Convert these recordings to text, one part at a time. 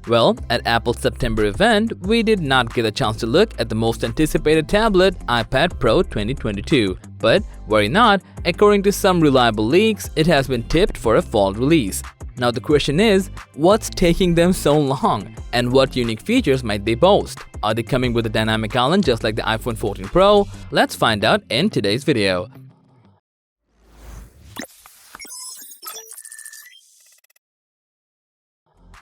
Well, at Apple's September event, we did not get a chance to look at the most anticipated tablet, iPad Pro 2022. But worry not, according to some reliable leaks, it has been tipped for a fall release. Now the question is, what's taking them so long? And what unique features might they boast? Are they coming with a dynamic island just like the iPhone 14 Pro? Let's find out in today's video.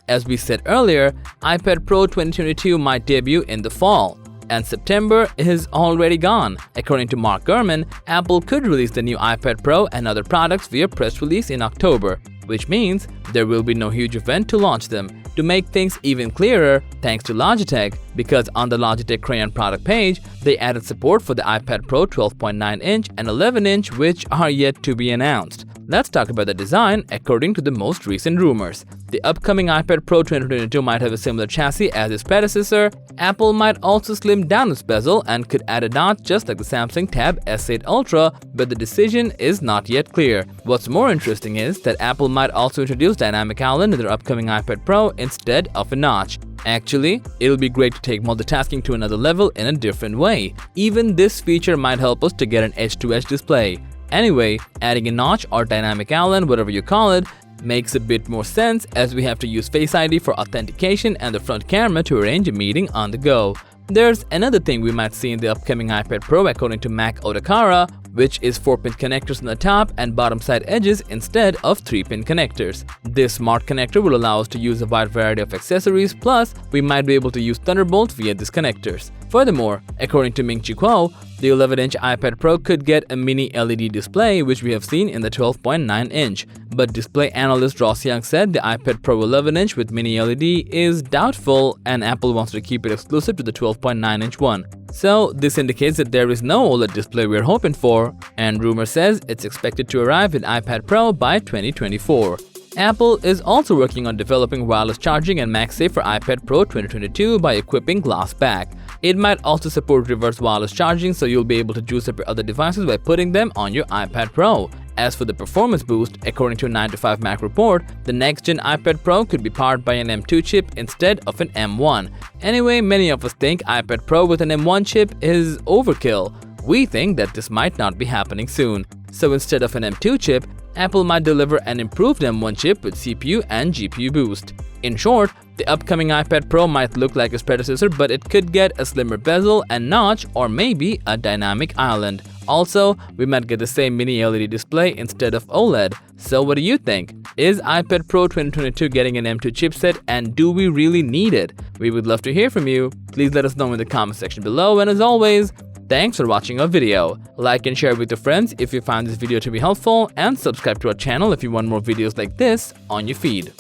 As we said earlier, iPad Pro 2022 might debut in the fall, and September is already gone. According to Mark Gurman, Apple could release the new iPad Pro and other products via press release in October, which means there will be no huge event to launch them. To make things even clearer, thanks to Logitech, because on the Logitech Crayon product page, they added support for the iPad Pro 12.9-inch and 11-inch, which are yet to be announced. Let's talk about the design according to the most recent rumors. The upcoming iPad Pro 2022 might have a similar chassis as its predecessor. Apple might also slim down its bezel and could add a notch just like the Samsung Tab S8 Ultra, but the decision is not yet clear. What's more interesting is that Apple might also introduce Dynamic Island in their upcoming iPad Pro instead of a notch. Actually, it'll be great to take multitasking to another level in a different way. Even this feature might help us to get an edge-to-edge display. Anyway, adding a notch or dynamic island, whatever you call it, makes a bit more sense as we have to use Face ID for authentication and the front camera to arrange a meeting on the go. There's another thing we might see in the upcoming iPad Pro according to Mac Otakara, which is 4-pin connectors on the top and bottom side edges instead of 3-pin connectors. This smart connector will allow us to use a wide variety of accessories, plus we might be able to use Thunderbolt via these connectors. Furthermore, according to Ming-Chi Kuo, the 11-inch iPad Pro could get a mini LED display, which we have seen in the 12.9-inch. But display analyst Ross Young said the iPad Pro 11-inch with mini LED is doubtful, and Apple wants to keep it exclusive to the 12.9-inch one. So this indicates that there is no OLED display we're hoping for, and rumor says it's expected to arrive in iPad Pro by 2024. Apple is also working on developing wireless charging and MagSafe for iPad Pro 2022 by equipping glass back. It might also support reverse wireless charging, so you'll be able to juice up your other devices by putting them on your iPad Pro. As for the performance boost, according to a 9to5Mac report, the next-gen iPad Pro could be powered by an M2 chip instead of an M1. Anyway, many of us think iPad Pro with an M1 chip is overkill. We think that this might not be happening soon. So instead of an M2 chip, Apple might deliver an improved M1 chip with CPU and GPU boost. In short, the upcoming iPad Pro might look like its predecessor, but it could get a slimmer bezel and notch, or maybe a dynamic island. Also, we might get the same mini LED display instead of OLED. So what do you think? Is iPad Pro 2022 getting an M2 chipset, and do we really need it? We would love to hear from you. Please let us know in the comment section below, and as always, thanks for watching our video. Like and share with your friends if you found this video to be helpful, and subscribe to our channel if you want more videos like this on your feed.